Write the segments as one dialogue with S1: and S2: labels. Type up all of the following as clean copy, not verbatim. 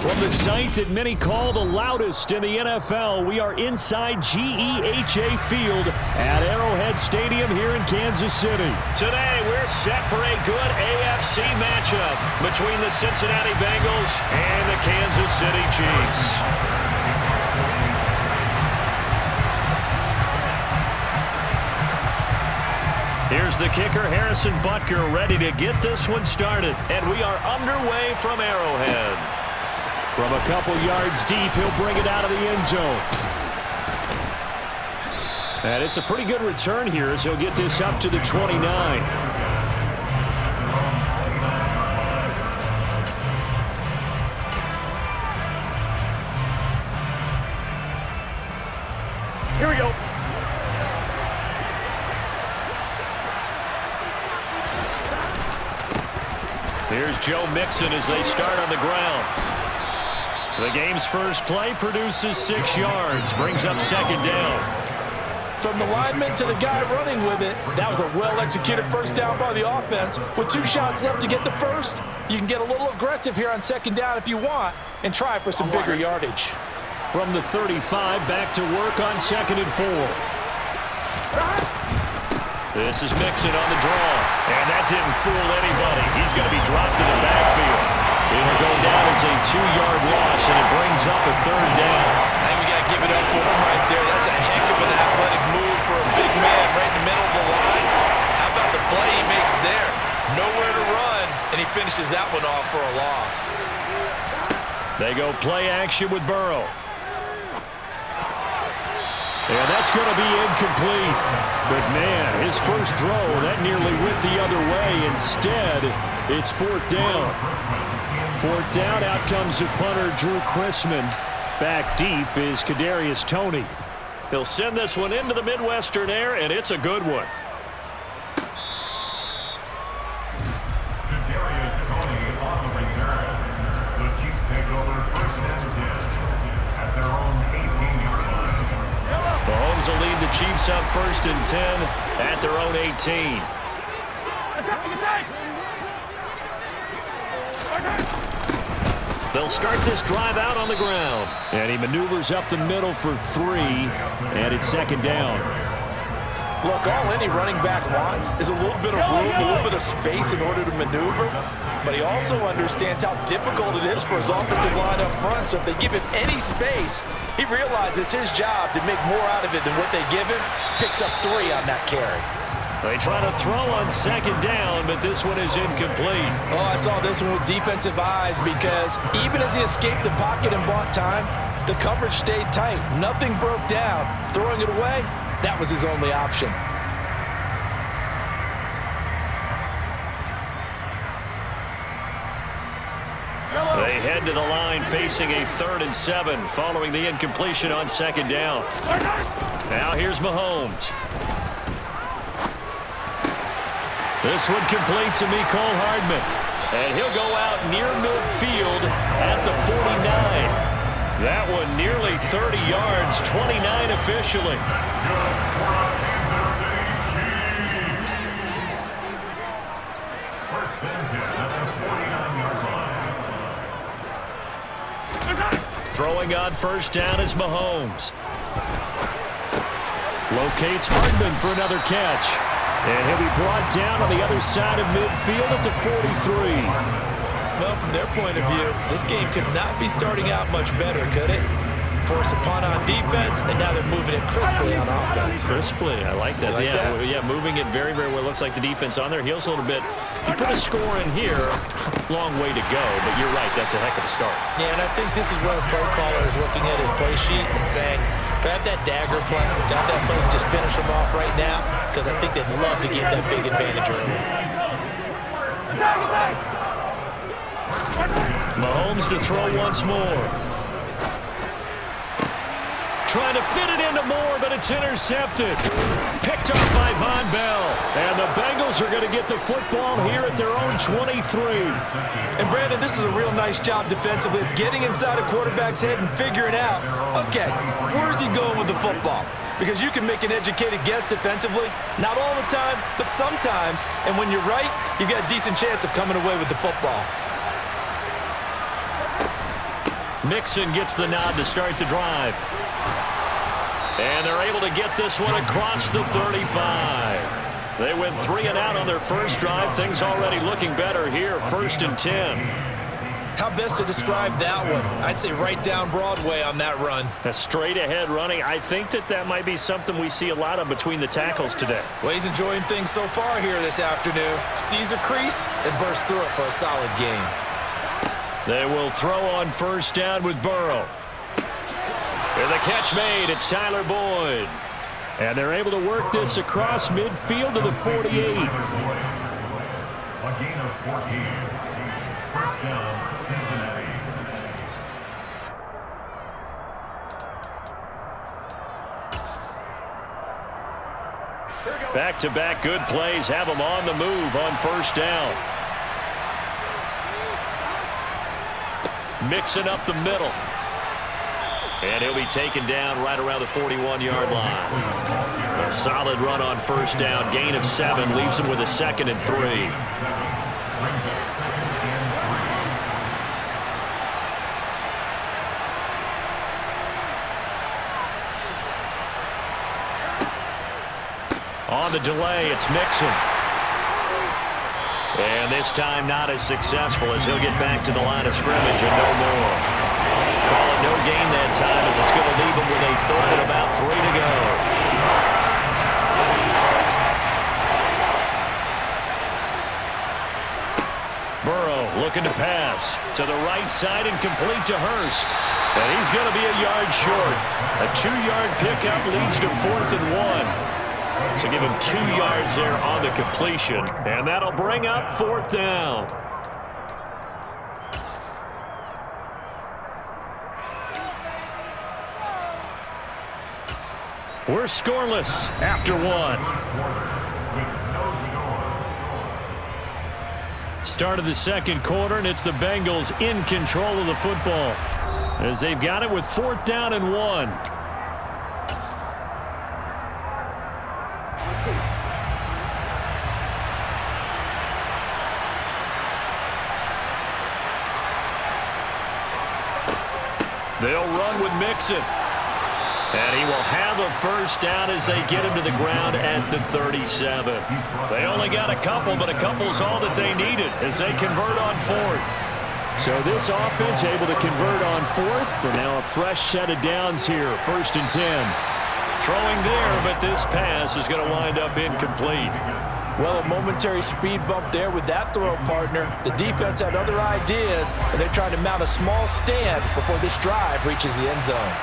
S1: From the site that many call the loudest in the NFL, we are inside GEHA Field at Arrowhead Stadium here in Kansas City. Today, we're set for a good AFC matchup between the Cincinnati Bengals and the Kansas City Chiefs. Here's the kicker, Harrison Butker, ready to get this one started. And we are underway from Arrowhead. From a couple yards deep, he'll bring it out of the end zone. And it's a pretty good return here as he'll get this up to the 29. Here we go. Here's Joe Mixon as they start on the ground. The game's first play produces 6 yards, brings up second down.
S2: From the lineman to the guy running with it, that was a well-executed first down by the offense. With 2 shots left to get the first, you can get a little aggressive here on second down if you want and try for some bigger yardage.
S1: From the 35, back to work on 2nd and 4. This is Mixon on the draw, and that didn't fool anybody. He's going to be dropped in the backfield. It'll go down as a 2-yard loss, and it brings up a 3rd down.
S3: And we got to give it up for him right there. That's a heck of an athletic move for a big man right in the middle of the line. How about the play he makes there? Nowhere to run, and he finishes that one off for a loss.
S1: They go play action with Burrow. And that's going to be incomplete. But, man, his first throw, that nearly went the other way. Instead, it's 4th down. 4th down, out comes the punter, Drew Chrisman. Back deep is Kadarius Toney. He'll send this one into the Midwestern air, and it's a good one.
S4: Kadarius Toney on the return. The Chiefs take over 1st and 10 at their own 18-yard line.
S1: Mahomes will lead the Chiefs up 1st and 10 at their own 18. They'll start this drive out on the ground. And he maneuvers up the middle for 3, and it's 2nd down.
S2: Look, all any running back wants is a little bit of room, a little bit of space in order to maneuver. But he also understands how difficult it is for his offensive line up front. So if they give him any space, he realizes his job to make more out of it than what they give him. Picks up 3 on that carry.
S1: They try to throw on 2nd down, but this one is incomplete.
S2: Oh, I saw this one with defensive eyes because even as he escaped the pocket and bought time, the coverage stayed tight. Nothing broke down. Throwing it away, that was his only option.
S1: They head to the line facing a 3rd and 7 following the incompletion on 2nd down. Now here's Mahomes. This one complete to Mecole Hardman. And he'll go out near midfield at the 49. That one nearly 30 yards, 29 officially. Throwing on 1st down is Mahomes. Locates Hardman for another catch. And he'll be brought down on the other side of midfield at the 43.
S3: Well, from their point of view, this game could not be starting out much better, could it? Force a punt on defense, and now they're moving it crisply on offense.
S1: Crisply, I like that. Yeah, moving it very, very well. Looks like the defense on their heels a little bit. You put a score in here, long way to go, but you're right, that's a heck of a start.
S3: Yeah, and I think this is where the play caller is looking at his play sheet and saying, grab that dagger play, grab that play and just finish them off right now, because I think they'd love to get that big advantage early.
S1: Mahomes to throw once more. Trying to fit it into Moore, but it's intercepted. Picked up by Von Bell. And the Bengals are going to get the football here at their own 23.
S2: And, Brandon, this is a real nice job defensively of getting inside a quarterback's head and figuring out, okay, where's he going with the football? Because you can make an educated guess defensively, not all the time, but sometimes. And when you're right, you've got a decent chance of coming away with the football.
S1: Mixon gets the nod to start the drive. And they're able to get this one across the 35. They went 3 and out on their first drive. Things already looking better here, 1st and 10.
S2: How best to describe that one? I'd say right down Broadway on that run.
S1: A straight-ahead running. I think that might be something we see a lot of between the tackles today.
S2: Well, he's enjoying things so far here this afternoon. Sees a crease and bursts through it for a solid gain.
S1: They will throw on 1st down with Burrow. And the catch made. It's Tyler Boyd. And they're able to work this across midfield to the 48.
S4: A gain of 14. 1st down, Cincinnati.
S1: Back-to-back good plays have them on the move on 1st down. Mixing up the middle. And he'll be taken down right around the 41-yard line. A solid run on 1st down. Gain of 7 leaves him with a 2nd and 3. On the delay, it's Mixon. And this time not as successful as he'll get back to the line of scrimmage and no more. Call it no gain that time as it's going to leave him with a 3rd and about 3 to go. Burrow looking to pass to the right side and complete to Hurst. And he's going to be a yard short. A 2-yard pickup leads to 4th and 1. So give him 2 yards there on the completion. And that'll bring up 4th down. We're scoreless after 1. Start of the 2nd quarter, and it's the Bengals in control of the football as they've got it with 4th down and 1. They'll run with Mixon. And he will have a 1st down as they get him to the ground at the 37. They only got a couple, but a couple's all that they needed as they convert on 4th. So this offense able to convert on 4th for now a fresh set of downs here, 1st and 10. Throwing there, but this pass is going to wind up incomplete.
S2: Well, a momentary speed bump there with that throw, partner. The defense had other ideas, and they're trying to mount a small stand before this drive reaches the end zone.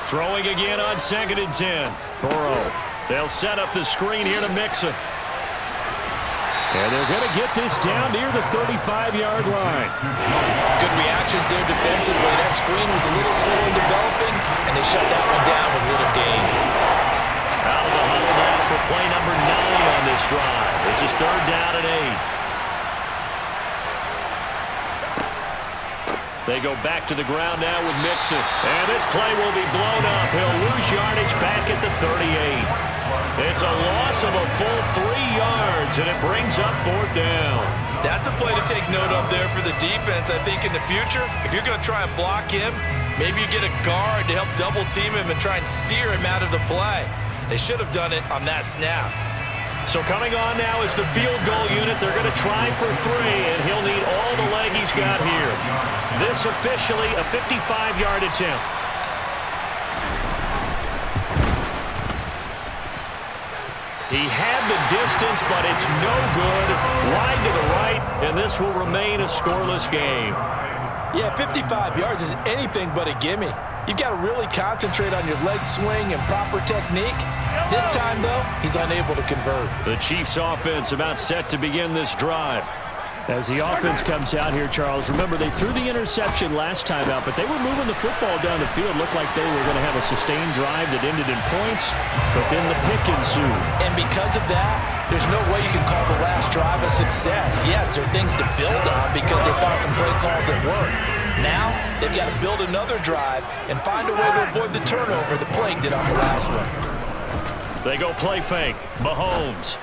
S1: Throwing again on 2nd and 10. Burrow. They'll set up the screen here to Mixon. And they're going to get this down near the 35-yard line.
S2: Good reactions there defensively. That screen was a little slow in developing, and they shut that one down with little gain.
S1: Out of the huddle now for play number 9 on this drive. This is 3rd down and 8. They go back to the ground now with Mixon. And this play will be blown up. He'll lose yardage back at the 38. It's a loss of a full 3 yards, and it brings up 4th down.
S3: That's a play to take note of there for the defense, I think, in the future. If you're going to try and block him, maybe you get a guard to help double team him and try and steer him out of the play. They should have done it on that snap.
S1: So coming on now is the field goal unit. They're going to try for 3, and he'll need all the leg he's got here. This officially a 55-yard attempt. He had the distance, but it's no good. Wide to the right, and this will remain a scoreless game.
S2: Yeah, 55 yards is anything but a gimme. You've got to really concentrate on your leg swing and proper technique. This time, though, he's unable to convert.
S1: The Chiefs' offense about set to begin this drive. As the offense comes out here, Charles, remember they threw the interception last time out, but they were moving the football down the field. Looked like they were going to have a sustained drive that ended in points, but then the pick ensued.
S2: And because of that, there's no way you can call the last drive a success. Yes, there are things to build on because they found some great calls at work. Now, they've got to build another drive and find a way to avoid the turnover that plagued it on the last one.
S1: They go play fake. Mahomes.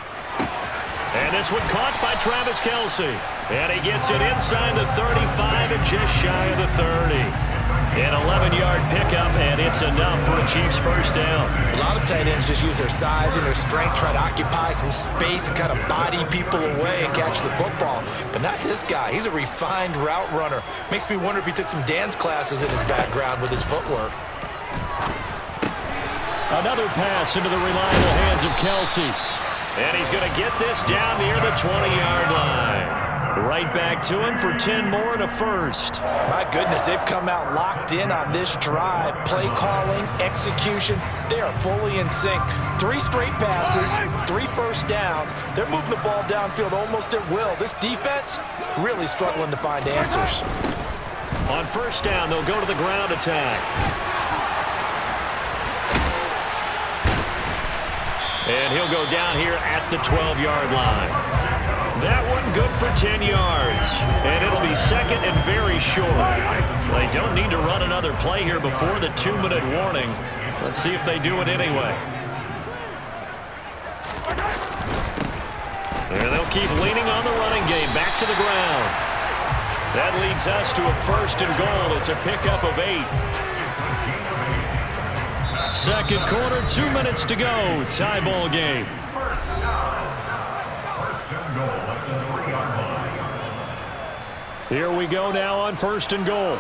S1: And this one caught by Travis Kelce. And he gets it inside the 35 and just shy of the 30. An 11-yard pickup, and it's enough for a Chiefs first down.
S2: A lot of tight ends just use their size and their strength, try to occupy some space and kind of body people away and catch the football. But not this guy. He's a refined route runner. Makes me wonder if he took some dance classes in his background with his footwork.
S1: Another pass into the reliable hands of Kelce. And he's going to get this down near the 20-yard line. Right back to him for 10 more and a first.
S2: My goodness, they've come out locked in on this drive. Play calling, execution, they are fully in sync. 3 straight passes, 3 first downs. They're moving the ball downfield almost at will. This defense really struggling to find answers.
S1: On first down, they'll go to the ground attack. And he'll go down here at the 12-yard line. That one good for 10 yards. And it'll be second and very short. They don't need to run another play here before the 2-minute warning. Let's see if they do it anyway. And they'll keep leaning on the running game. Back to the ground. That leads us to a first and goal. It's a pickup of 8. Second quarter, 2 minutes to go. Tie ball game. Here we go now on first and goal.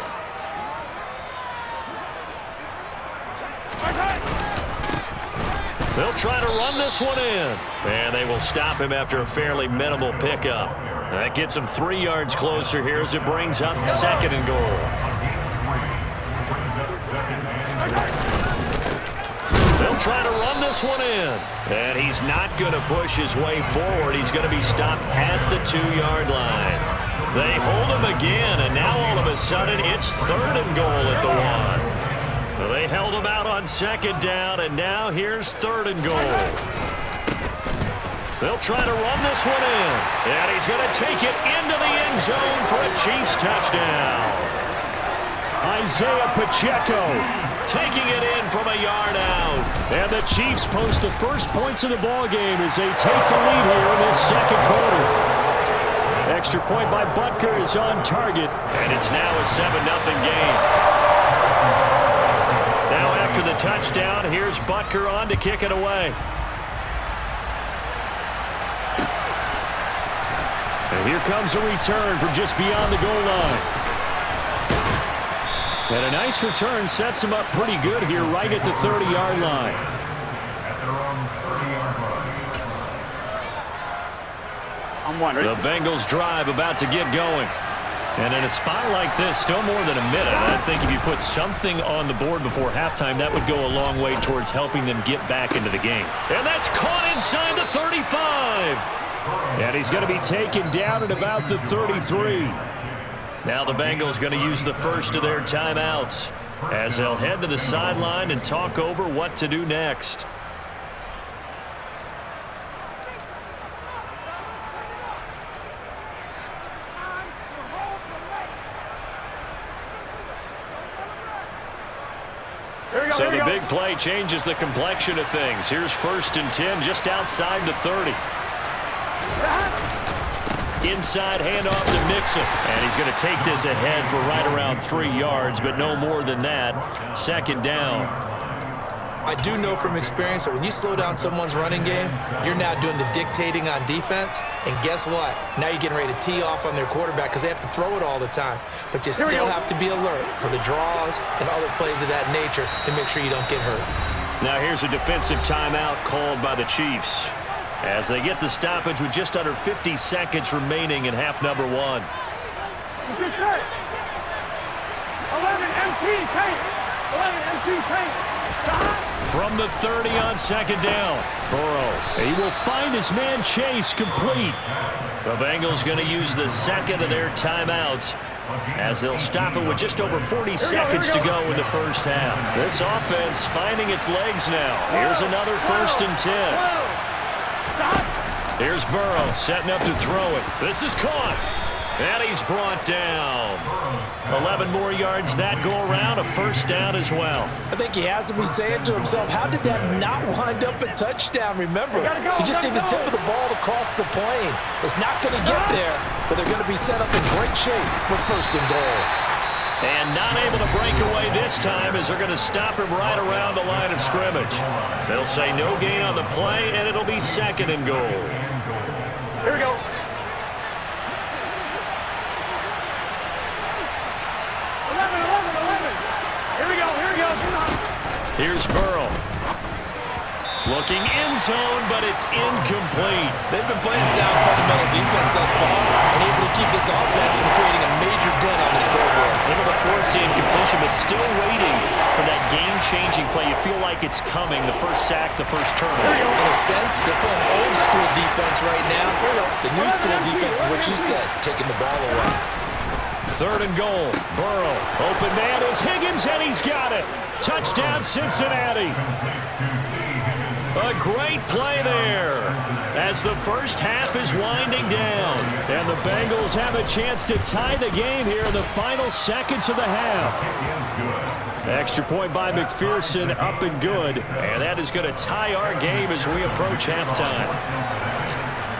S1: They'll try to run this one in. And they will stop him after a fairly minimal pickup. That gets him 3 yards closer here as it brings up second and goal. They'll try to run this one in. And he's not going to push his way forward. He's going to be stopped at the 2-yard line. They hold him again, and now all of a sudden it's third and goal at the 1. Well, they held him out on second down, and now here's third and goal. They'll try to run this one in. And he's going to take it into the end zone for a Chiefs touchdown. Isaiah Pacheco taking it in from a yard out. And the Chiefs post the first points of the ballgame as they take the lead here in this second quarter. Extra point by Butker is on target, and it's now a 7-0 game. Now after the touchdown, here's Butker on to kick it away. And here comes a return from just beyond the goal line. And a nice return sets him up pretty good here right at the 30-yard line. The Bengals drive about to get going. And in a spot like this, still more than a minute, I think if you put something on the board before halftime, that would go a long way towards helping them get back into the game. And that's caught inside the 35. And he's going to be taken down at about the 33. Now the Bengals going to use the first of their timeouts as they'll head to the sideline and talk over what to do next. So the big play changes the complexion of things. Here's first and 10 just outside the 30. Inside handoff to Mixon. And he's going to take this ahead for right around 3 yards, but no more than that. Second down.
S2: I do know from experience that when you slow down someone's running game, you're now doing the dictating on defense. And guess what? Now you're getting ready to tee off on their quarterback because they have to throw it all the time. But you still have to be alert for the draws and other plays of that nature to make sure you don't get hurt.
S1: Now here's a defensive timeout called by the Chiefs as they get the stoppage with just under 50 seconds remaining in half number 1.
S5: 11 MT paint. 11 MT paint.
S1: From the 30 on second down. Burrow, he will find his man Chase complete. The Bengals going to use the second of their timeouts as they'll stop it with just over 40 seconds to go in the first half. This offense finding its legs now. Here's another first and 10. Here's Burrow setting up to throw it. This is caught. And he's brought down. 11 more yards that go around, a first down as well.
S2: I think he has to be saying to himself, how did that not wind up a touchdown? Remember, he just need the tip of the ball to cross the plane. It's not going to get there, but they're going to be set up in great shape with first and goal.
S1: And not able to break away this time as they're going to stop him right around the line of scrimmage. They'll say no gain on the play, and it'll be second and goal.
S5: Here we go.
S1: Here's Burrow. Looking end zone, but it's incomplete.
S3: They've been playing sound fundamental defense thus far and able to keep this offense from creating a major dent on the scoreboard.
S1: Able to force the incompletion, but still waiting for that game-changing play. You feel like it's coming, the first sack, the first turnover.
S3: In a sense, they're playing old-school defense right now. The new-school defense is what you said, taking the ball away.
S1: Third and goal. Burrow. Open man is Higgins, and he's got it. Touchdown, Cincinnati. A great play there as the first half is winding down. And the Bengals have a chance to tie the game here in the final seconds of the half. Extra point by McPherson, up and good. And that is going to tie our game as we approach halftime.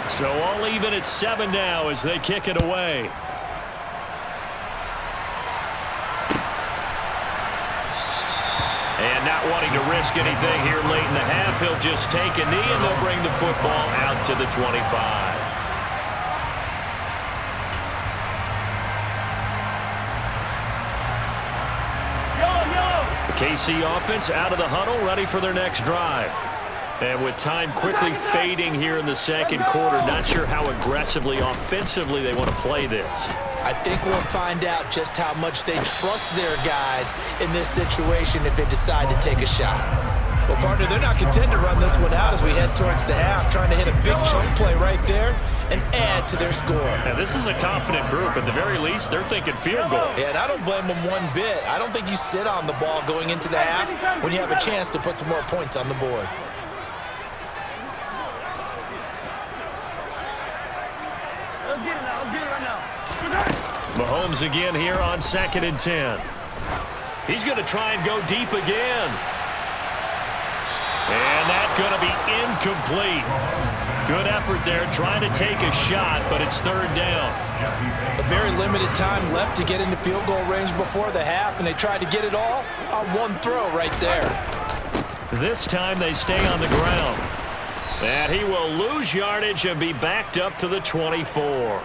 S1: So all even at 7 now as they kick it away. And not wanting to risk anything here late in the half, he'll just take a knee and they'll bring the football out to the 25. The KC offense out of the huddle, ready for their next drive. And with time quickly fading here in the second quarter, not sure how aggressively, offensively they want to play this.
S2: I think we'll find out just how much they trust their guys in this situation if they decide to take a shot.
S3: Well, partner, they're not content to run this one out as we head towards the half, trying to hit a big chunk play right there and add to their score.
S1: Now, this is a confident group. At the very least, they're thinking field goal.
S3: Yeah, and I don't blame them one bit. I don't think you sit on the ball going into the half when you have a chance to put some more points on the board.
S1: Mahomes again here on 2nd and 10. He's going to try and go deep again. And that's going to be incomplete. Good effort there trying to take a shot, but it's third down.
S2: A very limited time left to get into field goal range before the half, and they tried to get it all on one throw right there.
S1: This time they stay on the ground. And he will lose yardage and be backed up to the 24.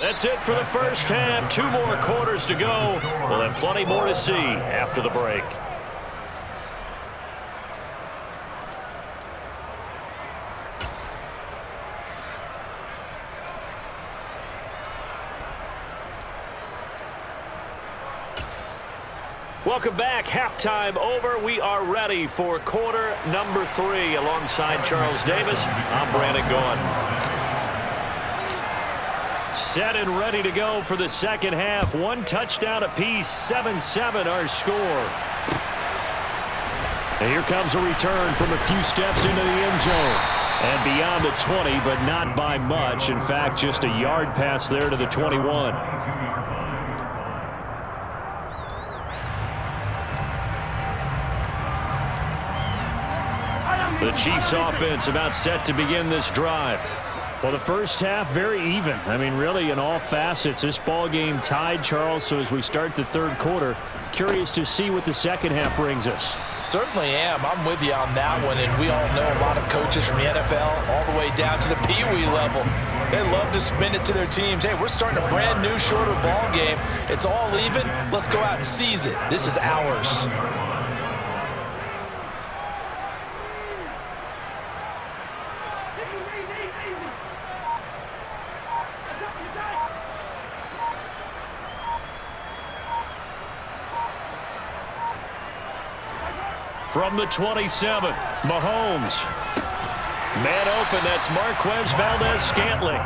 S1: That's it for the first half. 2 more quarters to go. We'll have plenty more to see after the break. Welcome back. Halftime over. We are ready for quarter number 3. Alongside Charles Davis, I'm Brandon Gaughan. Set and ready to go for the second half. 1 touchdown apiece, 7-7 our score. And here comes a return from a few steps into the end zone. And beyond the 20, but not by much. In fact, just a yard pass there to the 21. The Chiefs offense about set to begin this drive. Well, the first half, very even. I mean, really, in all facets, this ball game tied, Charles. So as we start the third quarter, curious to see what the second half brings us.
S2: Certainly am. I'm with you on that one. And we all know a lot of coaches from the NFL all the way down to the Pee-wee level. They love to spin it to their teams. Hey, we're starting a brand new, shorter ball game. It's all even. Let's go out and seize it. This is ours.
S1: From the 27, Mahomes. Man open, that's Marquez Valdez-Scantling.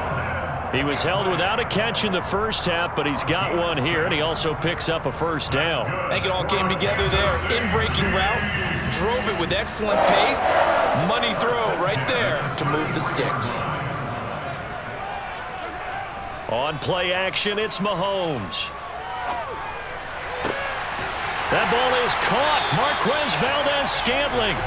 S1: He was held without a catch in the first half, but he's got one here, and he also picks up a first down.
S3: I think it all came together there. In-breaking route, drove it with excellent pace. Money throw right there to move the sticks.
S1: On play action, it's Mahomes. That ball is caught. Marquez Valdez-Scantling.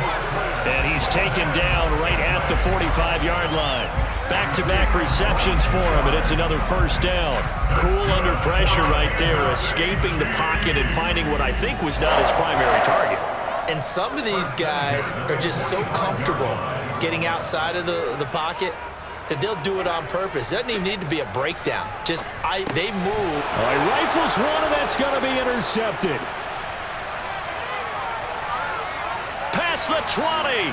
S1: And he's taken down right at the 45-yard line. Back-to-back receptions for him, and it's another first down. Cool under pressure right there, escaping the pocket and finding what I think was not his primary target.
S2: And some of these guys are just so comfortable getting outside of the pocket that they'll do it on purpose. It doesn't even need to be a breakdown. They move.
S1: All right, rifles one, and that's going to be intercepted. Past the 20.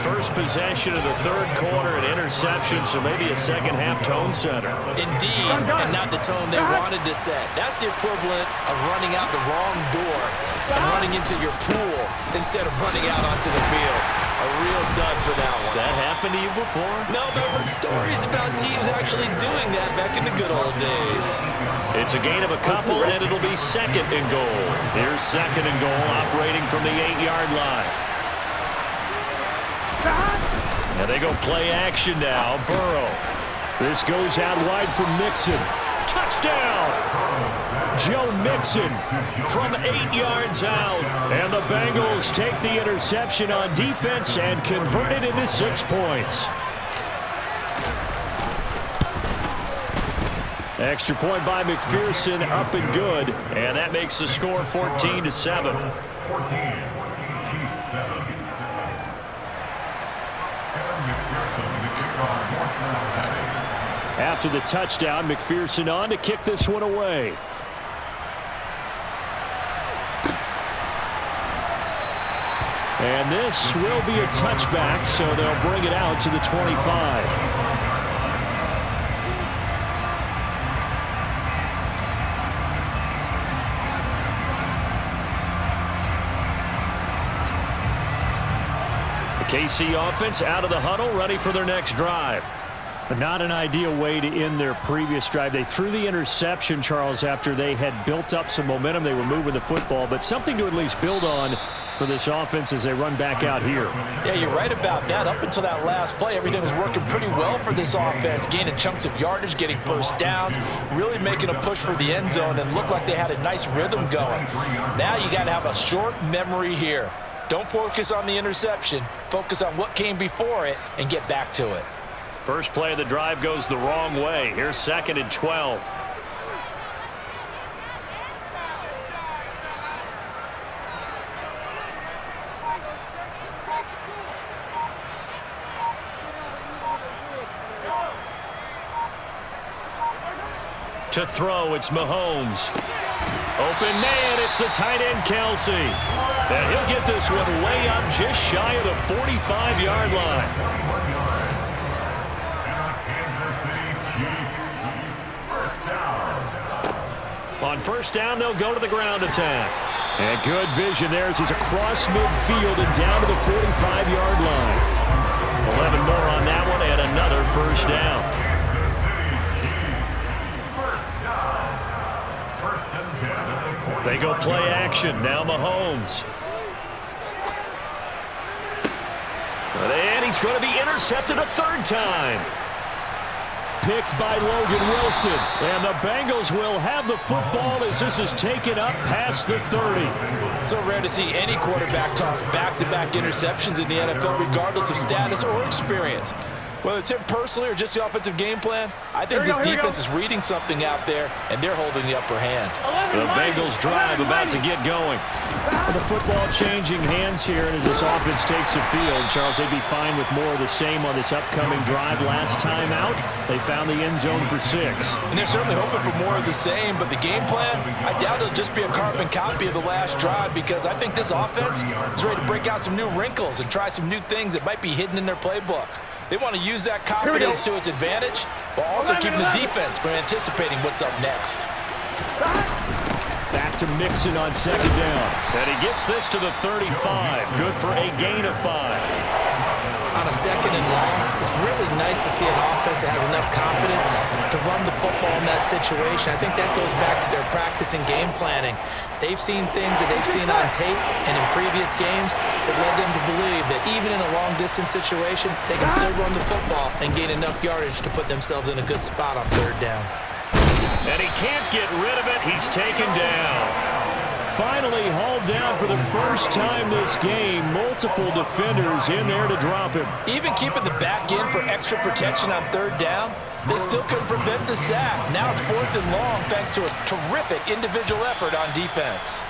S1: First possession of the third quarter, an interception, so maybe a second-half tone setter.
S2: Indeed, and not the tone they wanted to set. That's the equivalent of running out the wrong door and running into your pool instead of running out onto the field. A real dud for that one.
S1: Has that happened to you before?
S2: No, but I've heard stories about teams actually doing that back in the good old days.
S1: It's a gain of a couple, and it'll be second and goal. Here's second and goal, operating from the 8-yard line. And they go play action now. Burrow. This goes out wide for Mixon. Touchdown! Joe Mixon from 8 yards out. And the Bengals take the interception on defense and convert it into 6 points. Extra point by McPherson, up and good. And that makes the score 14-7.
S4: 14. Chiefs 7.
S1: After the touchdown, McPherson on to kick this one away. And this will be a touchback, so they'll bring it out to the 25. KC offense out of the huddle, ready for their next drive. But not an ideal way to end their previous drive. They threw the interception, Charles, after they had built up some momentum. They were moving the football, but something to at least build on for this offense as they run back out here.
S2: Yeah, you're right about that. Up until that last play, everything was working pretty well for this offense, gaining chunks of yardage, getting first downs, really making a push for the end zone, and looked like they had a nice rhythm going. Now you got to have a short memory here. Don't focus on the interception. Focus on what came before it and get back to it.
S1: First play of the drive goes the wrong way. Here's second and 12. To throw, it's Mahomes. Open man, it's the tight end, Kelsey. And he'll get this one way up just shy of the 45-yard line. On first down, they'll go to the ground attack. And good vision there as he's across midfield and down to the 45-yard line. 11 more on that one and another first down. They go play action. Now Mahomes. And he's going to be intercepted a third time. Picked by Logan Wilson. And the Bengals will have the football as this is taken up past the 30.
S2: So rare to see any quarterback toss back-to-back interceptions in the NFL, regardless of status or experience. Whether it's him personally or just the offensive game plan, I think this defense is reading something out there, and they're holding the upper hand.
S1: The Bengals drive about to get going. The football changing hands here, and as this offense takes the field, Charles, they'd be fine with more of the same on this upcoming drive. Last time out, they found the end zone for 6.
S2: And they're certainly hoping for more of the same, but the game plan, I doubt it'll just be a carbon copy of the last drive, because I think this offense is ready to break out some new wrinkles and try some new things that might be hidden in their playbook. They want to use that confidence to its advantage while also keeping the defense from anticipating what's up next.
S1: Back to Mixon on second down. And he gets this to the 35. Good for a gain of 5.
S2: On a 2nd and long, it's really nice to see an offense that has enough confidence to run the football in that situation. I think that goes back to their practice and game planning. They've seen things that they've seen on tape and in previous games that led them to believe that even in a long-distance situation, they can still run the football and gain enough yardage to put themselves in a good spot on 3rd down.
S1: And he can't get rid of it. He's taken down. Finally hauled down for the first time this game. Multiple defenders in there to drop him.
S2: Even keeping the back end for extra protection on 3rd down, they still couldn't prevent the sack. Now it's 4th and long thanks to a terrific individual effort on defense.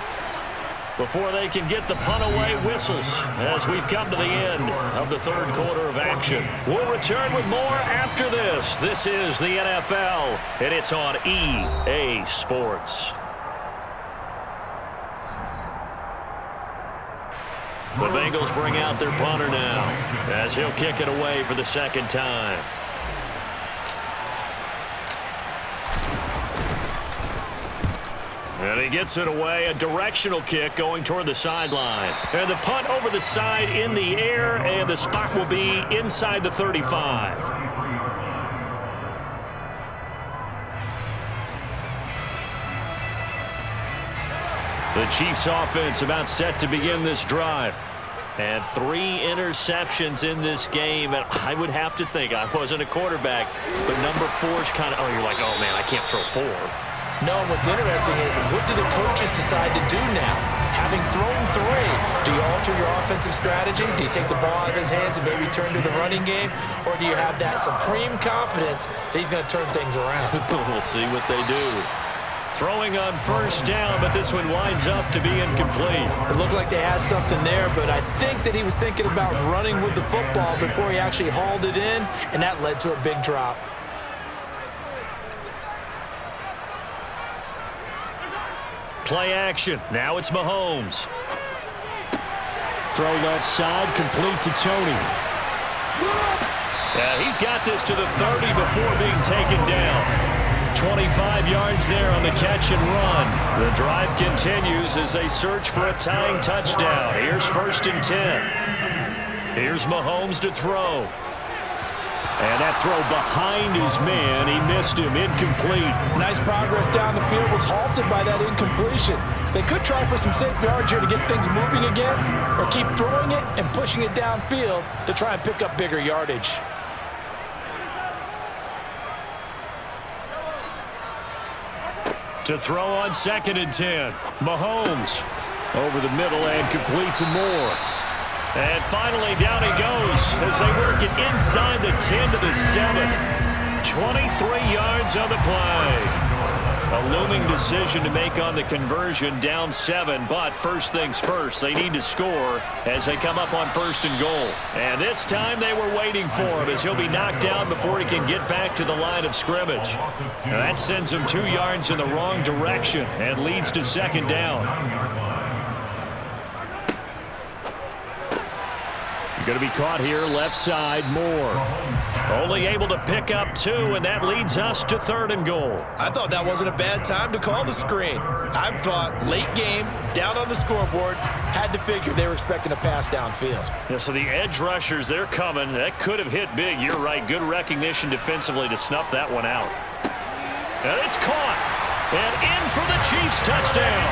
S1: Before they can get the punt away, whistles as we've come to the end of the 3rd quarter of action. We'll return with more after this. This is the NFL, and it's on EA Sports. The Bengals bring out their punter now as he'll kick it away for the 2nd time. And he gets it away, a directional kick going toward the sideline. And the punt over the side in the air, and the spot will be inside the 35. The Chiefs offense about set to begin this drive. And 3 interceptions in this game. And I would have to think, I wasn't a quarterback, but number 4 is kind of, you're like, oh man, I can't throw 4.
S2: No, what's interesting is, what do the coaches decide to do now? Having thrown 3, do you alter your offensive strategy? Do you take the ball out of his hands and maybe turn to the running game? Or do you have that supreme confidence that he's going to turn things around?
S1: We'll see what they do. Throwing on 1st down, but this one winds up to be incomplete.
S2: It looked like they had something there, but I think that he was thinking about running with the football before he actually hauled it in, and that led to a big drop.
S1: Play action. Now it's Mahomes. Throw left side, complete to Tony. Yeah, he's got this to the 30 before being taken down. 25 yards there on the catch and run. The drive continues as they search for a tying touchdown. Here's 1st and 10. Here's Mahomes to throw. And that throw behind his man. He missed him. Incomplete.
S2: Nice progress down the field, was halted by that incompletion. They could try for some safe yards here to get things moving again, or keep throwing it and pushing it downfield to try and pick up bigger yardage.
S1: To throw on 2nd and 10. Mahomes over the middle and complete to Moore. And finally, down he goes as they work it inside the 10 to the 7. 23 yards on the play. A looming decision to make on the conversion, down 7. But first things first, they need to score as they come up on 1st and goal. And this time they were waiting for him as he'll be knocked down before he can get back to the line of scrimmage. Now that sends him 2 yards in the wrong direction and leads to 2nd down. Going to be caught here, left side, Moore. Only able to pick up 2, and that leads us to 3rd and goal.
S3: I thought that wasn't a bad time to call the screen. I thought late game, down on the scoreboard, had to figure they were expecting a pass downfield.
S1: Yeah, so the edge rushers, they're coming. That could have hit big. You're right. Good recognition defensively to snuff that one out. And it's caught. And in for the Chiefs touchdown.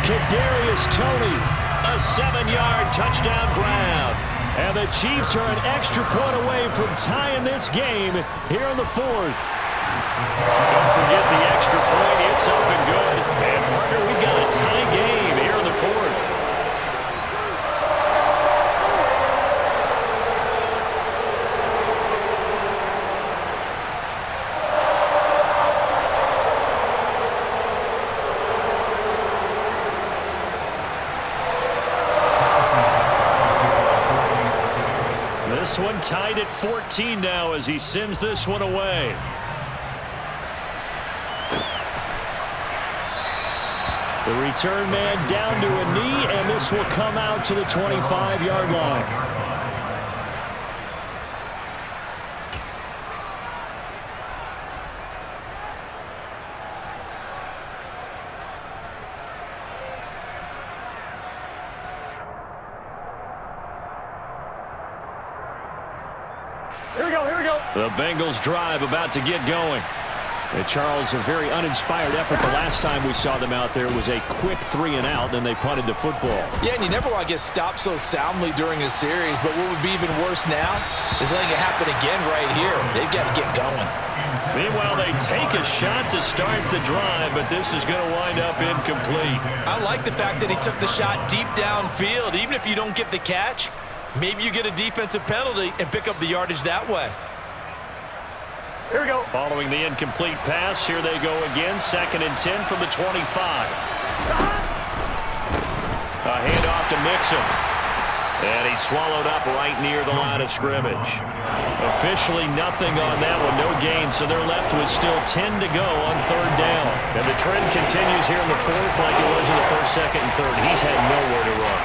S1: Kadarius Toney. A 7-yard touchdown grab. And the Chiefs are an extra point away from tying this game here in the 4th. Don't forget the extra point. It's up and good. And, partner, we've got a tie game here in the 4th. This one tied at 14 now as he sends this one away. The return man down to a knee, and this will come out to the 25-yard line.
S5: Here we go, here we go.
S1: The Bengals drive about to get going. And Charles, a very uninspired effort the last time we saw them out there was a quick 3 and out, and they punted the football.
S2: Yeah, and you never want to get stopped so soundly during a series, but what would be even worse now is letting it happen again right here. They've got to get going.
S1: Meanwhile, they take a shot to start the drive, but this is going to wind up incomplete.
S3: I like the fact that he took the shot deep downfield. Even if you don't get the catch, maybe you get a defensive penalty and pick up the yardage that way.
S5: Here we go.
S1: Following the incomplete pass, here they go again. 2nd and 10 from the 25. A handoff to Mixon. And he's swallowed up right near the line of scrimmage. Officially nothing on that one, no gain, so they're left with still 10 to go on 3rd down. And the trend continues here in the 4th like it was in the 1st, 2nd, and 3rd. He's had nowhere to run.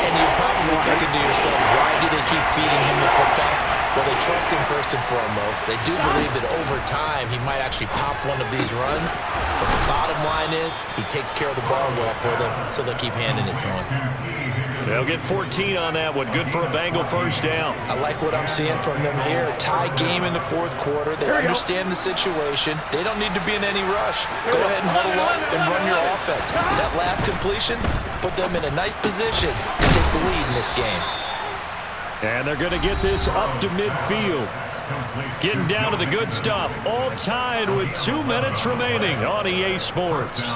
S2: And you're probably thinking to yourself, why do they keep feeding him the football? Well, they trust him first and foremost. They do believe that over time he might actually pop one of these runs. But the bottom line is he takes care of the ball well for them, so they'll keep handing it to him.
S1: They'll get 14 on that one. Good for a Bengal 1st down.
S2: I like what I'm seeing from them here. Tie game in the 4th quarter. They understand the situation. They don't need to be in any rush. Go ahead and huddle up and run your offense. That last completion put them in a nice position to take the lead in this game.
S1: And they're going to get this up to midfield. Getting down to the good stuff. All tied with 2 minutes remaining on EA Sports.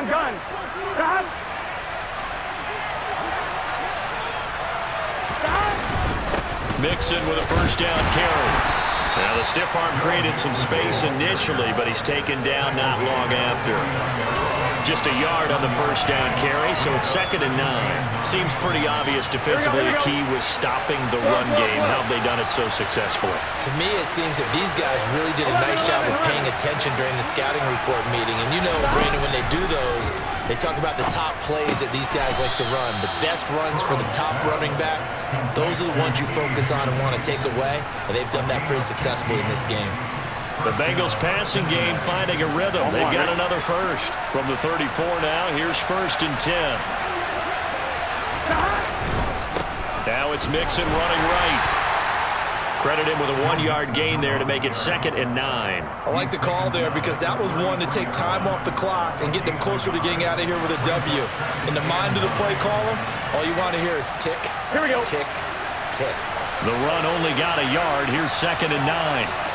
S5: Gun. Stop.
S1: Mixon with a 1st down carry. Now, the stiff arm created some space initially, but he's taken down not long after. Just a yard on the 1st down carry, so it's 2nd and 9. Seems pretty obvious defensively the key was stopping the run game. How have they done it so successfully?
S2: To me, it seems that these guys really did a nice job of paying attention during the scouting report meeting. And you know, Brandon, when they do those, they talk about the top plays that these guys like to run. The best runs for the top running back, those are the ones you focus on and want to take away. And they've done that pretty successfully in this game.
S1: The Bengals passing game finding a rhythm. They've got another 1st. From the 34 now, here's 1st and 10. Now it's Mixon running right. Credit him with a 1-yard gain there to make it 2nd and 9.
S3: I like the call there because that was one to take time off the clock and get them closer to getting out of here with a W. In the mind of the play caller, all you want to hear is tick,
S5: Here we go.
S3: tick, tick.
S1: The run only got a yard. Here's 2nd and 9.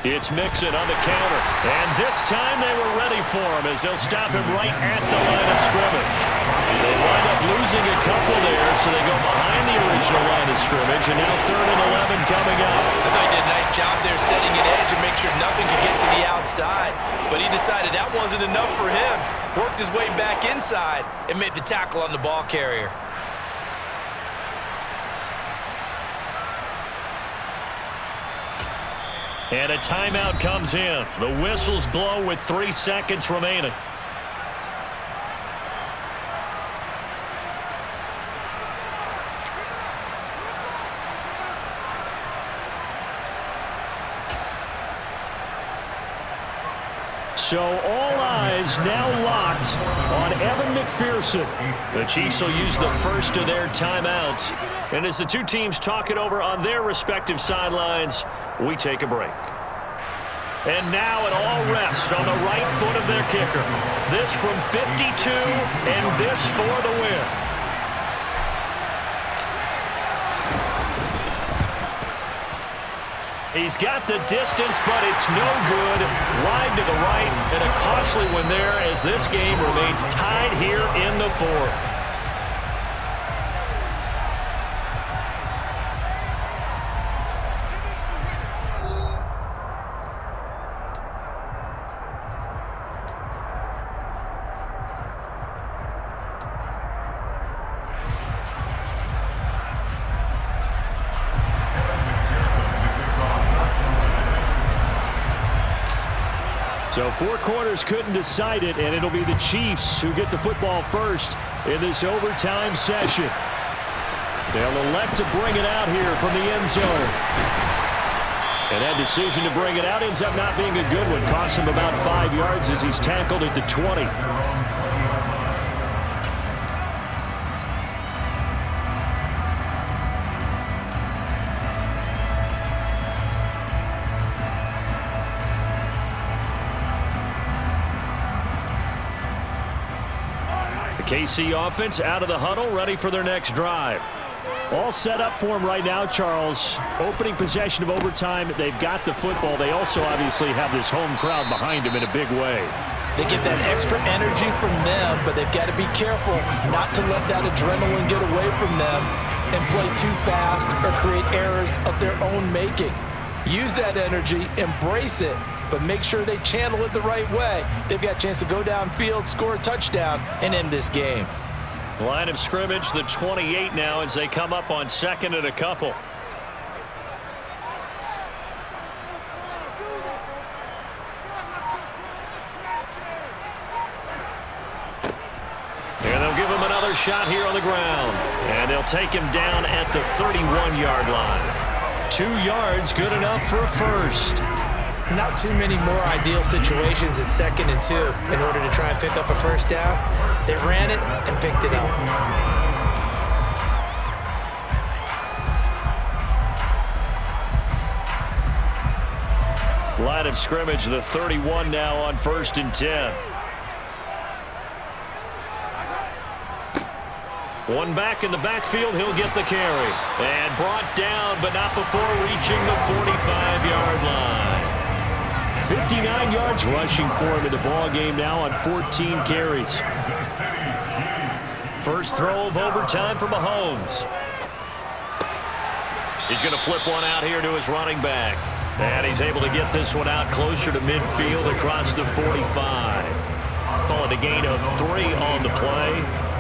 S1: It's Mixon on the counter. And this time they were ready for him as they'll stop him right at the line of scrimmage. They wind up losing a couple there, so they go behind the original line of scrimmage, and now 3rd and 11 coming up.
S3: I thought he did a nice job there setting an edge and make sure nothing could get to the outside. But he decided that wasn't enough for him. Worked his way back inside and made the tackle on the ball carrier.
S1: And a timeout comes in. The whistles blow with 3 seconds remaining. So all eyes now locked on Evan McPherson. The Chiefs will use the first of their timeouts. And as the two teams talk it over on their respective sidelines, we take a break. And now it all rests on the right foot of their kicker. This from 52 and this for the win. He's got the distance, but it's no good. Wide to the right, and a costly one there as this game remains tied here in the fourth. So 4 quarters couldn't decide it, and it'll be the Chiefs who get the football first in this overtime session. They'll elect to bring it out here from the end zone. And that decision to bring it out ends up not being a good one. Costs him about 5 yards as he's tackled at the 20. KC offense out of the huddle, ready for their next drive. All set up for them right now, Charles. Opening possession of overtime. They've got the football. They also obviously have this home crowd behind them in a big way.
S2: They get that extra energy from them, but they've got to be careful not to let that adrenaline get away from them and play too fast or create errors of their own making. Use that energy, embrace it, but make sure they channel it the right way. They've got a chance to go downfield, score a touchdown, and end this game.
S1: Line of scrimmage, the 28 now as they come up on second and a couple. And they'll give him another shot here on the ground. And they'll take him down at the 31-yard line. 2 yards, good enough for a first.
S2: Not too many more ideal situations at 2nd and 2 in order to try and pick up a first down. They ran it and picked it up.
S1: Line of scrimmage, the 31 now on 1st and 10. One back in the backfield, he'll get the carry. And brought down, but not before reaching the 45-yard line. 59 yards rushing for him in the ball game now on 14 carries. First throw of overtime for Mahomes. He's going to flip one out here to his running back. And he's able to get this one out closer to midfield across the 45. Call it a gain of 3 on the play,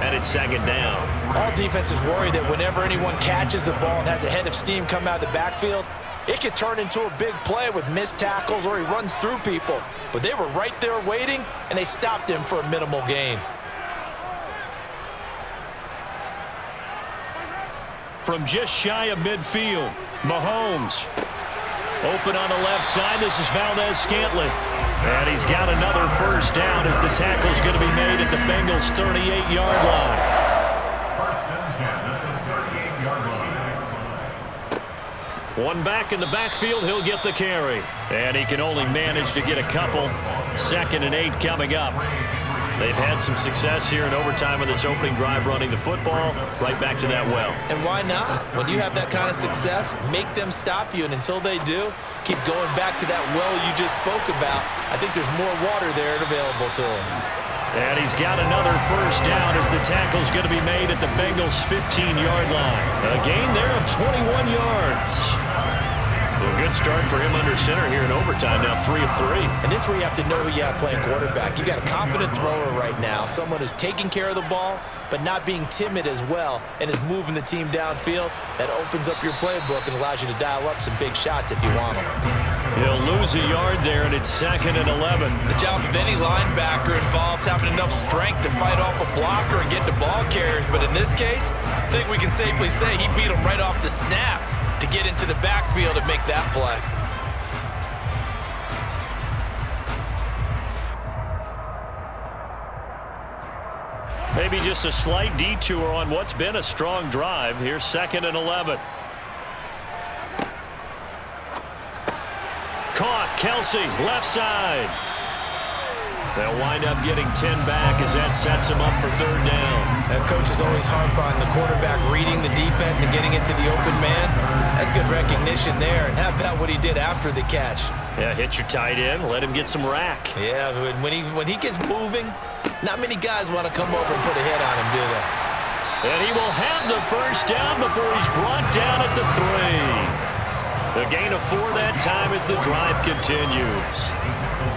S1: and it's 2nd down.
S2: All defenses worry that whenever anyone catches the ball and has a head of steam come out of the backfield, it could turn into a big play with missed tackles or he runs through people. But they were right there waiting, and they stopped him for a minimal gain.
S1: From just shy of midfield, Mahomes. Open on the left side. This is Valdez-Scantling. And he's got another first down as the tackle's going to be made at the Bengals' 38-yard line. One back in the backfield, he'll get the carry. And he can only manage to get a couple. 2nd and 8 coming up. They've had some success here in overtime on this opening drive running the football. Right back to that well.
S2: And why not? When you have that kind of success, make them stop you. And until they do, keep going back to that well you just spoke about. I think there's more water there available to him.
S1: And he's got another first down as the tackle's going to be made at the Bengals' 15-yard line. A gain there of 21 yards. A good start for him under center here in overtime, now 3 of 3.
S2: And this is where you have to know who you have playing quarterback. You've got a confident thrower right now, someone who's taking care of the ball, but not being timid as well, and is moving the team downfield. That opens up your playbook and allows you to dial up some big shots if you want them.
S1: He'll lose a yard there, and it's 2nd and 11.
S3: The job of any linebacker involves having enough strength to fight off a blocker and get to ball carriers, but in this case, I think we can safely say he beat him right off the snap to get into the backfield and make that play.
S1: Maybe just a slight detour on what's been a strong drive. Here's 2nd and 11. Caught, Kelsey, left side. They'll wind up getting 10 back as that sets him up for 3rd down.
S2: And coaches always harp on the quarterback reading the defense and getting it to the open man. That's good recognition there. And how about what he did after the catch?
S1: Yeah, hit your tight end, let him get some rack.
S2: Yeah, when he gets moving, not many guys want to come over and put a hit on him, do they?
S1: And he will have the first down before he's brought down at the 3. A gain of 4 that time as the drive continues.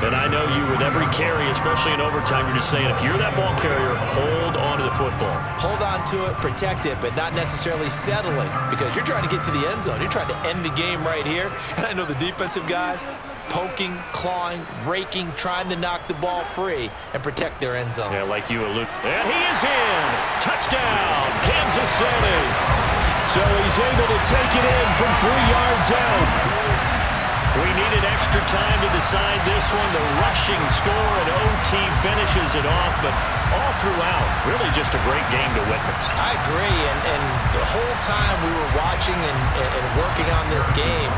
S1: And I know you with every carry, especially in overtime, you're just saying if you're that ball carrier, hold on to the football.
S2: Hold on to it, protect it, but not necessarily settling because you're trying to get to the end zone. You're trying to end the game right here. And I know the defensive guys, poking, clawing, raking, trying to knock the ball free and protect their end zone.
S1: Yeah, like you allude. And he is in. Touchdown, Kansas City. So he's able to take it in from 3 yards out. We needed extra time to decide this one. The rushing score at OT finishes it off, but all throughout, really just a great game to witness.
S2: I agree, and the whole time we were watching and working on this game,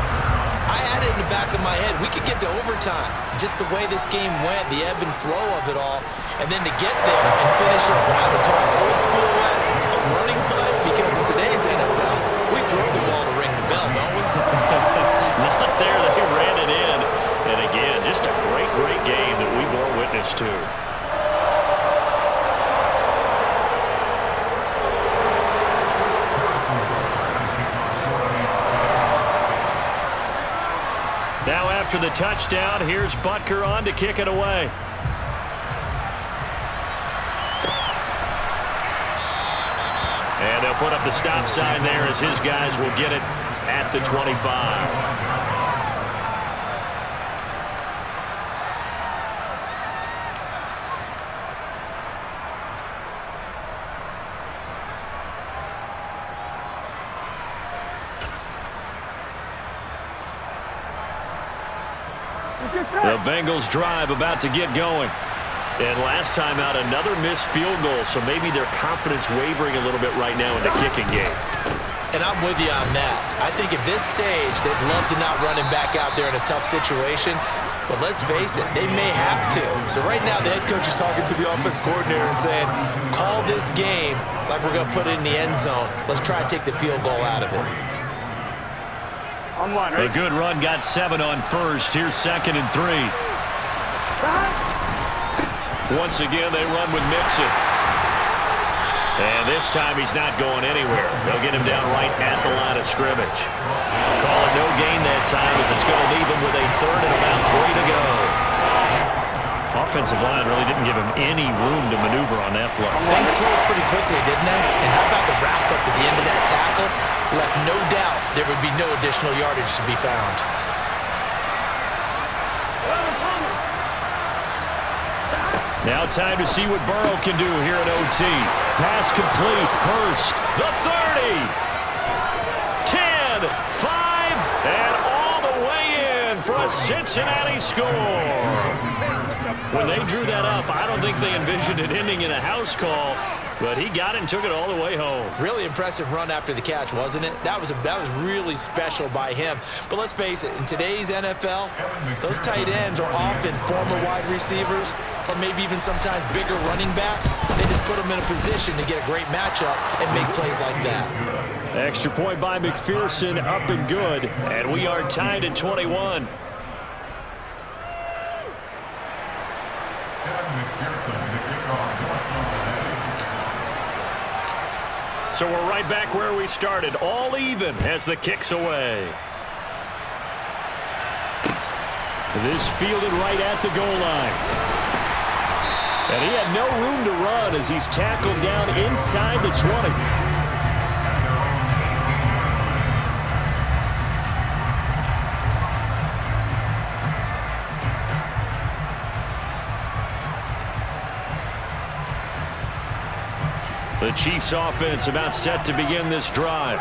S2: I had it in the back of my head. We could get to overtime. Just the way this game went, the ebb and flow of it all, and then to get there and finish it what I would call an old school way, a running play, because in today's NFL, we throw the ball to ring the bell, don't we?
S1: Not there. They ran it in. And again, just a great, great game that we bore witness to. Now after the touchdown, here's Butker on to kick it away. And they'll put up the stop sign there as his guys will get it at the 25. The Bengals drive about to get going. And last time out, another missed field goal, so maybe their confidence wavering a little bit right now in the kicking game.
S2: And I'm with you on that. I think at this stage, they'd love to not run him back out there in a tough situation. But let's face it, they may have to. So right now, the head coach is talking to the offense coordinator and saying, call this game like we're going to put it in the end zone. Let's try and take the field goal out of it.
S1: A good run got 7 on first. Here's 2nd and 3. Once again, they run with Mixon. And this time he's not going anywhere. They'll get him down right at the line of scrimmage. Call it no gain that time as it's going to leave him with a 3rd and about 3 to go. Offensive line really didn't give him any room to maneuver on that play.
S2: Things closed pretty quickly, didn't they? And how about the wrap-up at the end of that tackle? Left no doubt there would be no additional yardage to be found.
S1: Now time to see what Burrow can do here at OT. Pass complete. Hurst, the 30. 10, 5, and all the way in for a Cincinnati score. When they drew that up, I don't think they envisioned it ending in a house call, but he got it and took it all the way home.
S2: Really impressive run after the catch, wasn't it? That was really special by him. But let's face it, in today's NFL, those tight ends are often former wide receivers or maybe even sometimes bigger running backs. They just put them in a position to get a great matchup and make plays like that.
S1: Extra point by McPherson, up and good, and we are tied at 21. So we're right back where we started, all even as the kick's away. This fielded right at the goal line. And he had no room to run as he's tackled down inside the 20. The Chiefs offense about set to begin this drive.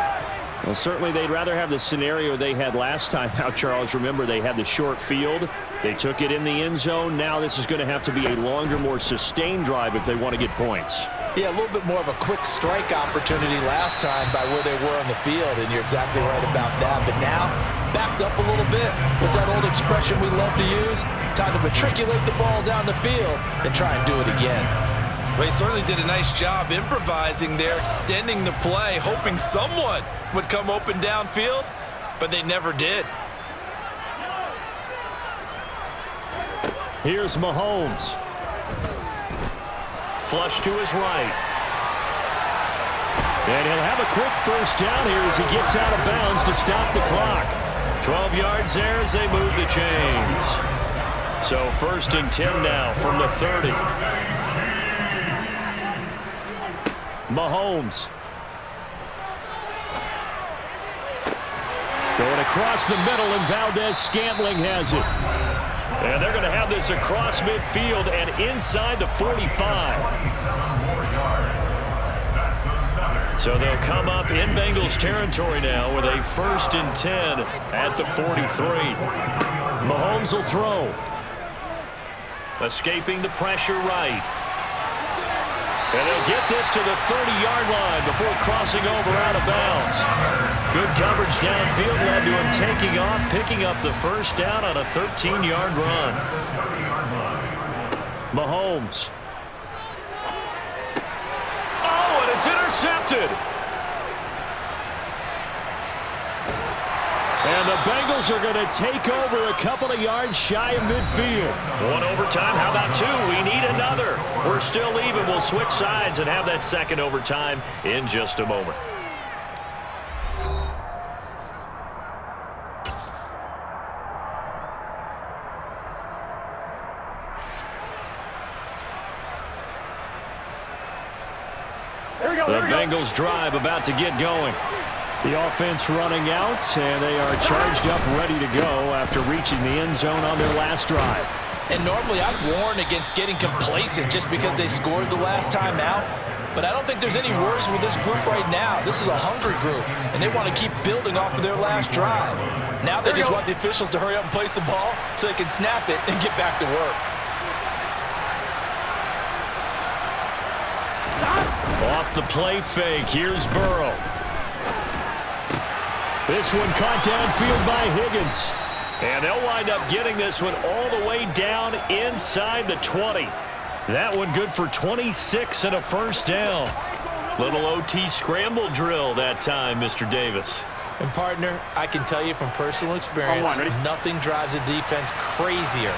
S1: Well, certainly they'd rather have the scenario they had last time out, Charles. Remember, they had the short field. They took it in the end zone. Now this is going to have to be a longer, more sustained drive if they want to get points.
S2: Yeah, a little bit more of a quick strike opportunity last time by where they were on the field, and you're exactly right about that. But now, backed up a little bit. What's that old expression we love to use? Time to matriculate the ball down the field and try and do it again.
S3: Well, he certainly did a nice job improvising there, extending the play, hoping someone would come open downfield, but they never did.
S1: Here's Mahomes. Flush to his right. And he'll have a quick first down here as he gets out of bounds to stop the clock. 12 yards there as they move the chains. So 1st and 10 now from the 30. Mahomes. Going across the middle, and Valdez-Scantling has it. And they're going to have this across midfield and inside the 45. So they'll come up in Bengals territory now with a 1st and 10 at the 43. Mahomes will throw. Escaping the pressure right. And they'll get this to the 30-yard line before crossing over out of bounds. Good coverage downfield led to him taking off, picking up the first down on a 13-yard run. Mahomes. Oh, and it's intercepted. And the Bengals are going to take over a couple of yards shy of midfield. One overtime. How about two? We need another. We're still even. We'll switch sides and have that second overtime in just a moment. The Bengals drive about to get going. The offense running out, and they are charged up, ready to go after reaching the end zone on their last drive.
S2: And normally I'd warn against getting complacent just because they scored the last time out. But I don't think there's any worries with this group right now. This is a hungry group, and they want to keep building off of their last drive. Now they just want the officials to hurry up and place the ball so they can snap it and get back to work.
S1: Off the play fake, here's Burrow. This one caught downfield by Higgins. And they'll wind up getting this one all the way down inside the 20. That one good for 26 and a first down. Little OT scramble drill that time, Mr. Davis.
S2: And, partner, I can tell you from personal experience, nothing drives a defense crazier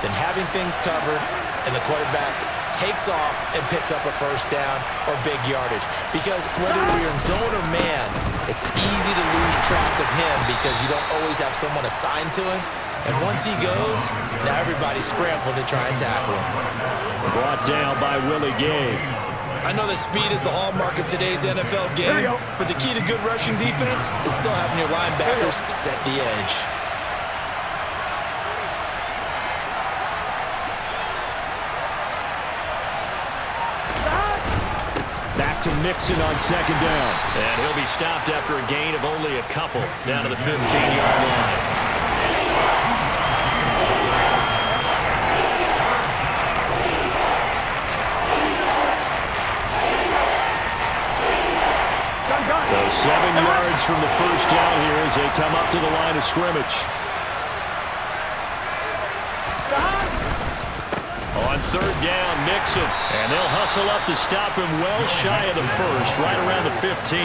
S2: than having things covered and the quarterback takes off and picks up a first down or big yardage. Because whether you're in zone or man, it's easy to lose track of him because you don't always have someone assigned to him. And once he goes, now everybody's scrambling to try and tackle him.
S1: Brought down by Willie Gay.
S2: I know that speed is the hallmark of today's NFL game, but the key to good rushing defense is still having your linebackers set the edge.
S1: Back to Mixon on second down. And he'll be stopped after a gain of only a couple down to the 15-yard line. So 7 yards from the first down here as they come up to the line of scrimmage. On third down, Mixon. And they'll hustle up to stop him well shy of the first, right around the 15.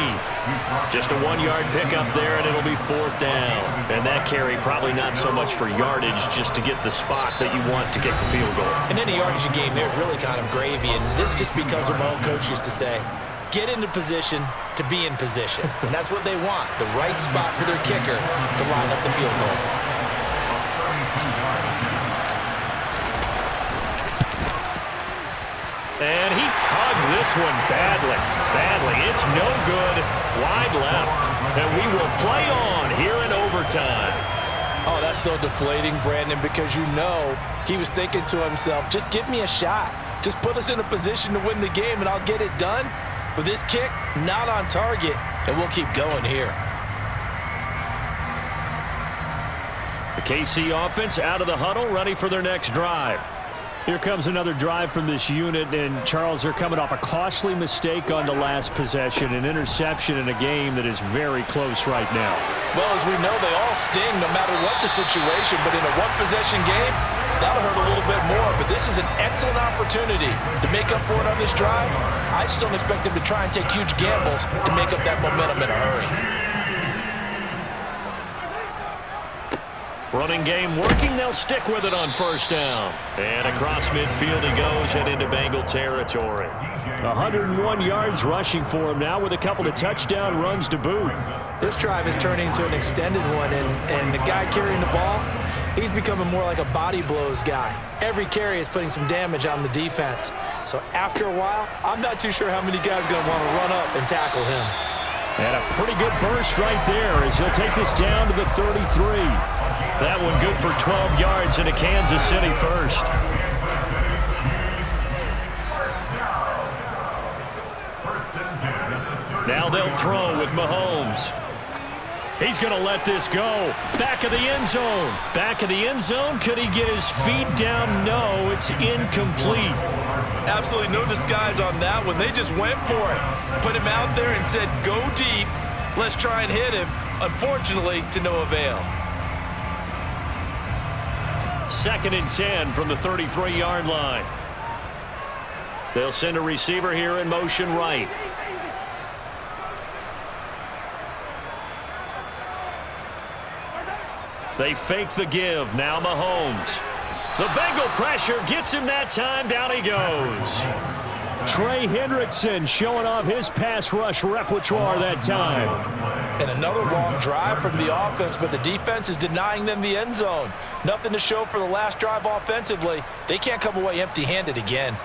S1: Just a 1-yard pickup there, and it'll be fourth down. And that carry probably not so much for yardage, just to get the spot that you want to kick the field goal.
S2: In any yardage game, there's really kind of gravy, and this just becomes what my old coach used to say. Get into position to be in position. And that's what they want, the right spot for their kicker to line up the field goal.
S1: And he tugged this one badly. It's no good. Wide left. And we will play on here in overtime.
S2: Oh, that's so deflating, Brandon, because you know he was thinking to himself, just give me a shot. Just put us in a position to win the game and I'll get it done. But this kick, not on target, and we'll keep going here.
S1: The KC offense out of the huddle, ready for their next drive. Here comes another drive from this unit, and Charles, they're coming off a costly mistake on the last possession, an interception in a game that is very close right now.
S2: Well, as we know, they all sting no matter what the situation, but in a one-possession game, that'll hurt a little bit more, but this is an excellent opportunity to make up for it on this drive. I just don't expect them to try and take huge gambles to make up that momentum in a hurry.
S1: Running game working, they'll stick with it on first down. And across midfield he goes and into Bengal territory. 101 yards rushing for him now with a couple of touchdown runs to boot.
S2: This drive is turning into an extended one, and the guy carrying the ball, he's becoming more like a body blows guy. Every carry is putting some damage on the defense. So after a while, I'm not too sure how many guys are going to want to run up and tackle him.
S1: And a pretty good burst right there as he'll take this down to the 33. That one good for 12 yards into Kansas City first. Now they'll throw with Mahomes. He's going to let this go. Back of the end zone. Back of the end zone. Could he get his feet down? No, it's incomplete.
S3: Absolutely no disguise on that one. They just went for it. Put him out there and said, go deep. Let's try and hit him. Unfortunately, to no avail.
S1: 2nd and 10 from the 33-yard line. They'll send a receiver here in motion right. They fake the give. Now Mahomes. The Bengal pressure gets him that time. Down he goes. Trey Hendrickson showing off his pass rush repertoire that time.
S2: And another long drive from the offense, but the defense is denying them the end zone. Nothing to show for the last drive offensively. They can't come away empty-handed again.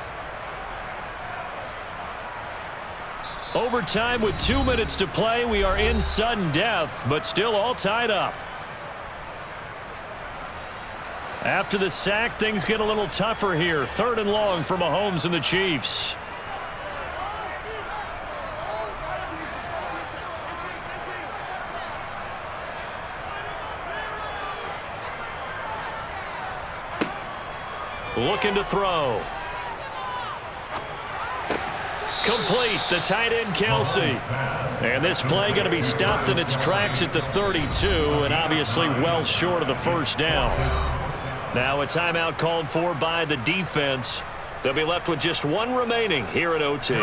S1: Overtime with 2 minutes to play. We are in sudden death, but still all tied up. After the sack, things get a little tougher here. 3rd and long for Mahomes and the Chiefs. Looking to throw. Complete. The tight end, Kelsey. And this play going to be stopped in its tracks at the 32, and obviously well short of the first down. Now a timeout called for by the defense. They'll be left with just one remaining here at OT.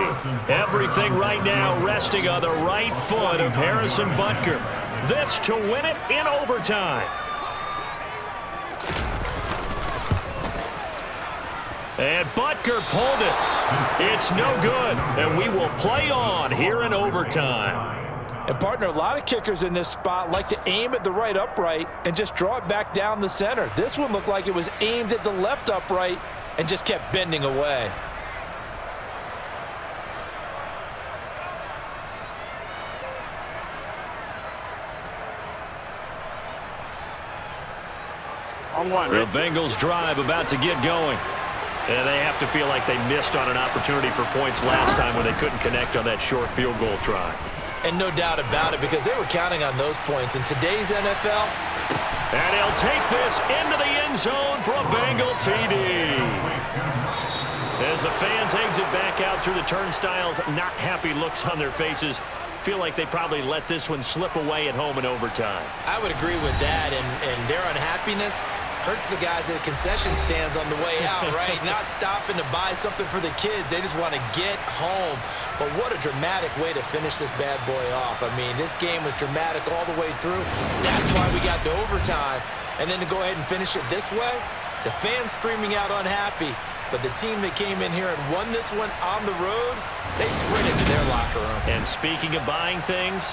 S1: Everything right now resting on the right foot of Harrison Butker. This to win it in overtime. And Butker pulled it. It's no good. And we will play on here in overtime.
S2: And, partner, a lot of kickers in this spot like to aim at the right upright and just draw it back down the center. This one looked like it was aimed at the left upright and just kept bending away.
S1: The Bengals drive about to get going. And they have to feel like they missed on an opportunity for points last time when they couldn't connect on that short field goal try.
S2: And no doubt about it, because they were counting on those points. In today's NFL.
S1: And he'll take this into the end zone for a Bengal TD. As the fans exit back out through the turnstiles, not happy looks on their faces. Feel like they probably let this one slip away at home in overtime.
S2: I would agree with that, and their unhappiness hurts the guys at the concession stands on the way out, right? Not stopping to buy something for the kids. They just want to get home. But what a dramatic way to finish this bad boy off. I mean, this game was dramatic all the way through. That's why we got to overtime. And then to go ahead and finish it this way, the fans screaming out unhappy. But the team that came in here and won this one on the road, they sprinted to their locker room.
S1: And speaking of buying things,